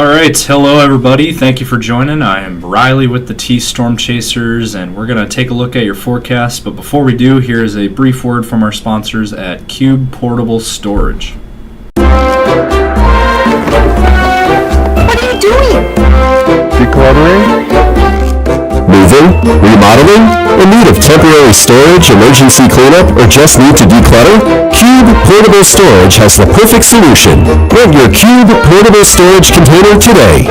All right, hello everybody. Thank you for joining. I am Riley with the T Storm Chasers, and we're going to take a look at your forecast. But before we do, here's a brief word from our sponsors at Cube Portable Storage. What are you doing? Decluttering? Moving? Remodeling? In need of temporary storage, emergency cleanup, or just need to declutter? Cube Portable Storage has the perfect solution. Rent your Cube Portable Storage container today.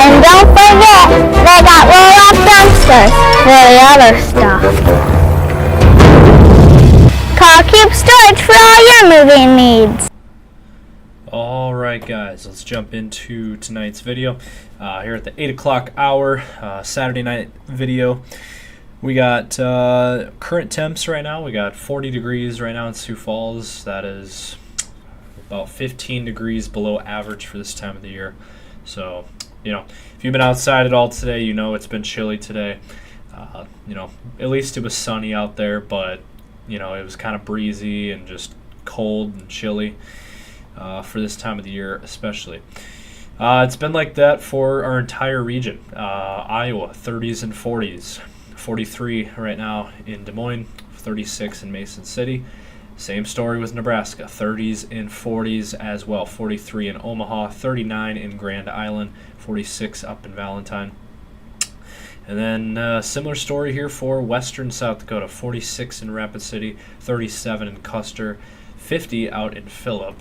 And don't forget, they got roll-off dumpsters for the other stuff. Call Cube Storage for all your moving needs. Alright guys, let's jump into tonight's video. Here at the 8 o'clock hour, Saturday night video. We got current temps right now. We got 40 degrees right now in Sioux Falls. That is about 15 degrees below average for this time of the year. So, if you've been outside at all today, it's been chilly today. At least it was sunny out there, but, it was kind of breezy and just cold and chilly. For this time of the year especially. It's been like that for our entire region. Iowa, 30s and 40s. 43 right now in Des Moines, 36 in Mason City. Same story with Nebraska, 30s and 40s as well. 43 in Omaha, 39 in Grand Island, 46 up in Valentine. And then similar story here for western South Dakota, 46 in Rapid City, 37 in Custer, 50 out in Phillip.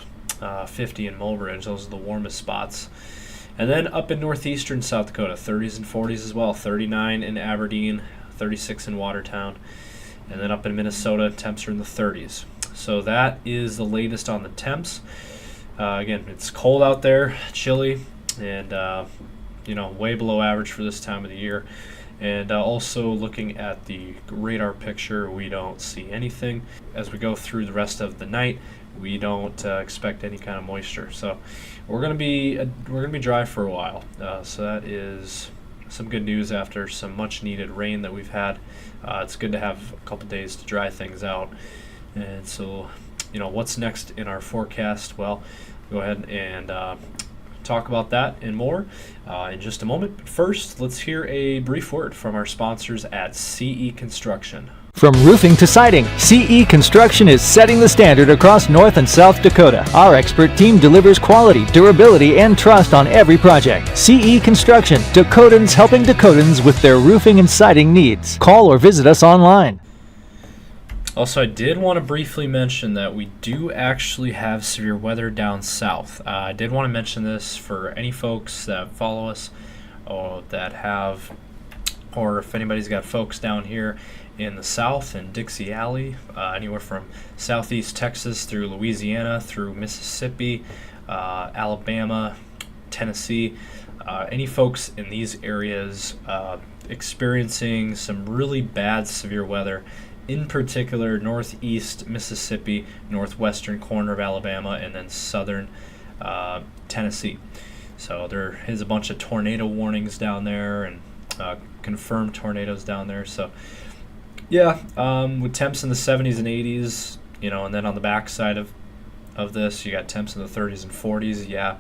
50 in Mulbridge. Those are the warmest spots. And then up in northeastern South Dakota, 30s and 40s as well. 39 in Aberdeen, 36 in Watertown. And then up in Minnesota, temps are in the 30s. So that is the latest on the temps. Again, it's cold out there, chilly, and way below average for this time of the year. And also looking at the radar picture, we don't see anything. As we go through the rest of the night, we don't expect any kind of moisture. So we're gonna be dry for a while. So that is some good news after some much needed rain that we've had. It's good to have a couple days to dry things out. And so, what's next in our forecast? Well, go ahead and talk about that and more in just a moment. But first, let's hear a brief word from our sponsors at CE Construction. From roofing to siding, CE Construction is setting the standard across North and South Dakota. Our expert team delivers quality, durability, and trust on every project. CE Construction, Dakotans helping Dakotans with their roofing and siding needs. Call or visit us online. Also, I did want to briefly mention that we do actually have severe weather down south. I did want to mention this for any folks that follow us or that have, or if anybody's got folks down here in the south in Dixie Alley, anywhere from southeast Texas through Louisiana, through Mississippi, Alabama, Tennessee, any folks in these areas experiencing some really bad severe weather, in particular northeast Mississippi, northwestern corner of Alabama, and then southern Tennessee. So there is a bunch of tornado warnings down there and confirmed tornadoes down there. So yeah, with temps in the 70s and 80s, and then on the back side of this, you got temps in the 30s and 40s. Yeah,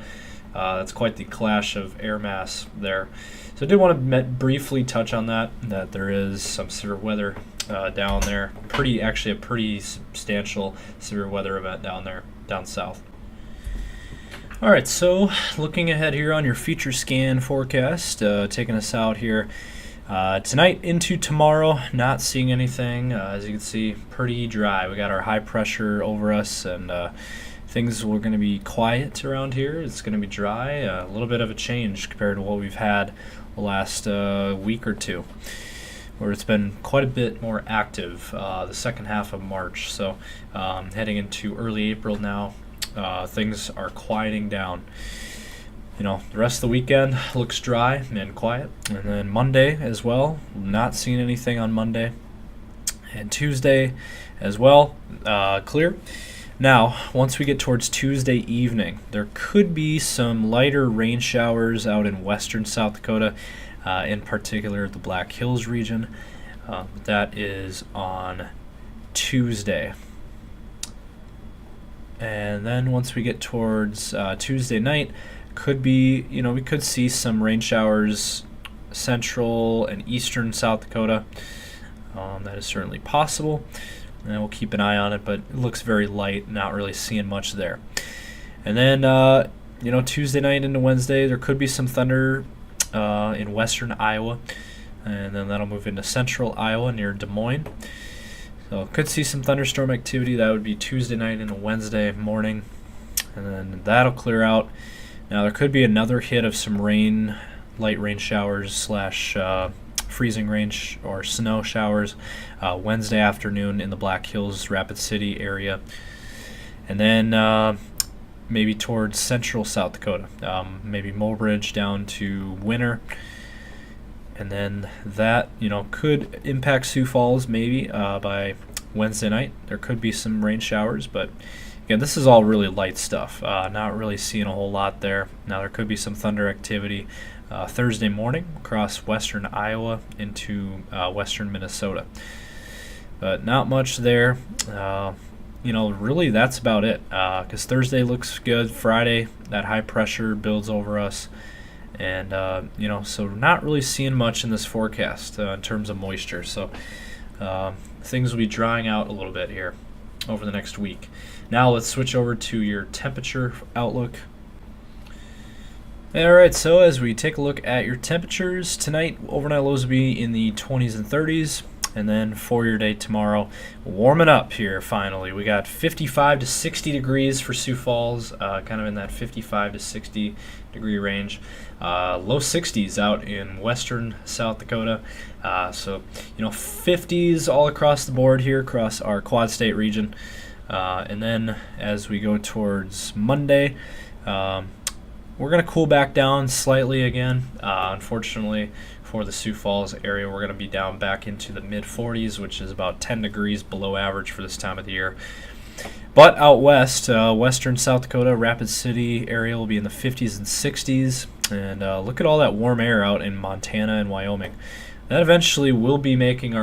that's quite the clash of air mass there. So I did want to briefly touch on that there is some severe weather down there. Actually a pretty substantial severe weather event down there, down south. All right, so looking ahead here on your feature scan forecast, taking us out here. Tonight into tomorrow, not seeing anything. As you can see, pretty dry. We got our high pressure over us, and things are going to be quiet around here. It's going to be dry. A little bit of a change compared to what we've had the last week or two, where it's been quite a bit more active the second half of March. So heading into early April now, things are quieting down. The rest of the weekend looks dry and quiet. And then Monday as well, not seeing anything on Monday. And Tuesday as well, clear. Now, once we get towards Tuesday evening, there could be some lighter rain showers out in western South Dakota, in particular the Black Hills region. That is on Tuesday. And then once we get towards Tuesday night, Could be, we could see some rain showers central and eastern South Dakota. That is certainly possible, and we'll keep an eye on it, but it looks very light, not really seeing much there. And then, Tuesday night into Wednesday, there could be some thunder in western Iowa, and then that'll move into central Iowa near Des Moines. So could see some thunderstorm activity. That would be Tuesday night into Wednesday morning, and then that'll clear out. Now there could be another hit of some rain, light rain showers / freezing rain or snow showers Wednesday afternoon in the Black Hills, Rapid City area, and then maybe towards central South Dakota, maybe Mobridge down to Winter. And then that, could impact Sioux Falls maybe by Wednesday night. There could be some rain showers, but again, this is all really light stuff. Not really seeing a whole lot there. Now there could be some thunder activity Thursday morning across western Iowa into western Minnesota. But not much there. Really that's about it. Because Thursday looks good. Friday, that high pressure builds over us. And, so not really seeing much in this forecast in terms of moisture. So things will be drying out a little bit here over the next week. Now let's switch over to your temperature outlook. All right, so as we take a look at your temperatures tonight, overnight lows will be in the 20s and 30s. And then for your day tomorrow, warming up here finally. We got 55 to 60 degrees for Sioux Falls, kind of in that 55 to 60 degree range. Low 60s out in western South Dakota. So 50s all across the board here across our Quad State region. And then as we go towards Monday, we're going to cool back down slightly again. Unfortunately, for the Sioux Falls area, we're going to be down back into the mid 40s, which is about 10 degrees below average for this time of the year. But out west, western South Dakota, Rapid City area will be in the 50s and 60s. And look at all that warm air out in Montana and Wyoming. That eventually will be making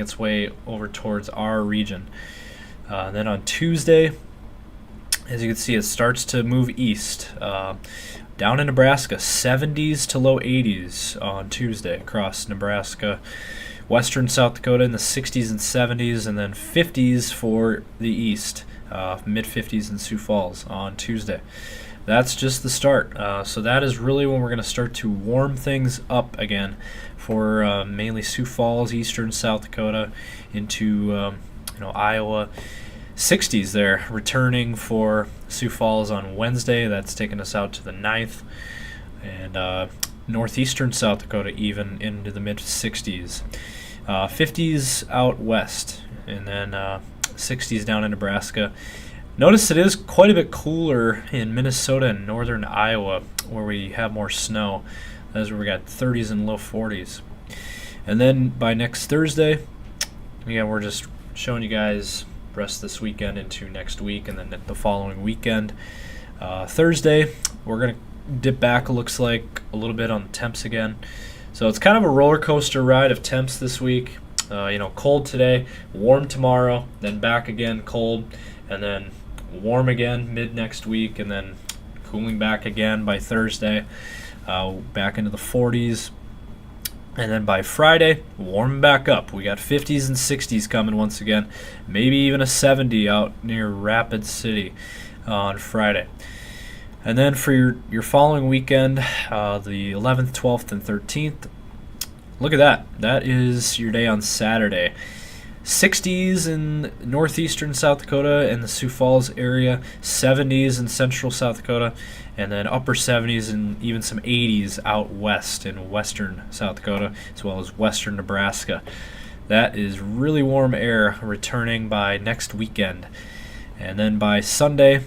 its way over towards our region. Then on Tuesday, as you can see, it starts to move east. Down in Nebraska, 70s to low 80s on Tuesday across Nebraska. Western South Dakota in the 60s and 70s, and then 50s for the east, mid-50s in Sioux Falls on Tuesday. That's just the start. So that is really when we're going to start to warm things up again for mainly Sioux Falls, eastern South Dakota, into Iowa. 60s there, returning for Sioux Falls on Wednesday. That's taking us out to the 9th. And northeastern South Dakota even into the mid-60s. 50s out west, and then 60s down in Nebraska. Notice it is quite a bit cooler in Minnesota and northern Iowa, where we have more snow. That's where we got 30s and low 40s. And then by next Thursday, again, we're just showing you guys rest this weekend into next week, and then the following weekend. Thursday, we're going to dip back, looks like, a little bit on the temps again. So it's kind of a roller coaster ride of temps this week. Cold today, warm tomorrow, then back again, cold, and then warm again mid next week, and then cooling back again by Thursday, back into the 40s. And then by Friday, warm back up. We got 50s and 60s coming once again. Maybe even a 70 out near Rapid City on Friday. And then for your following weekend, the 11th, 12th, and 13th, look at that. That is your day on Saturday. 60s in northeastern South Dakota and the Sioux Falls area, 70s in central South Dakota, and then upper 70s and even some 80s out west in western South Dakota, as well as western Nebraska. That is really warm air returning by next weekend. And then by Sunday,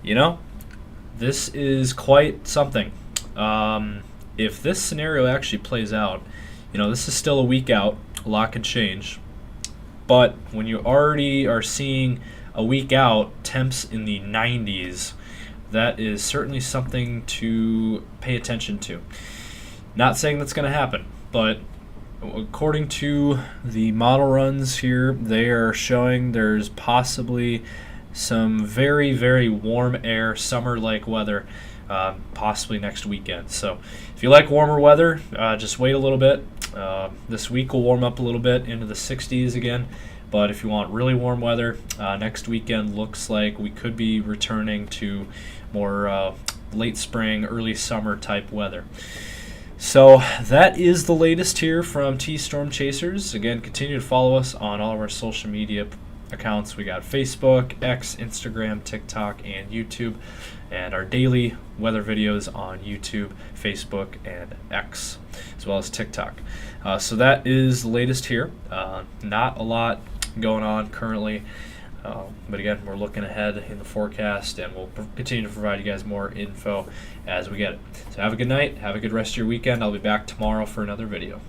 this is quite something. If this scenario actually plays out, this is still a week out. A lot can change. But when you already are seeing a week out temps in the 90s, that is certainly something to pay attention to. Not saying that's going to happen, but according to the model runs here, they are showing there's possibly some very, very warm air, summer-like weather, possibly next weekend. So if you like warmer weather, just wait a little bit. This week will warm up a little bit into the 60s again. But if you want really warm weather, next weekend looks like we could be returning to more late spring, early summer type weather. So that is the latest here from T-Storm Chasers. Again, continue to follow us on all of our social media accounts. We got Facebook, X, Instagram, TikTok, and YouTube. And our daily weather videos on YouTube, Facebook, and X, as well as TikTok. So that is the latest here. Not a lot going on currently. But again, we're looking ahead in the forecast, and we'll continue to provide you guys more info as we get it. So have a good night. Have a good rest of your weekend. I'll be back tomorrow for another video.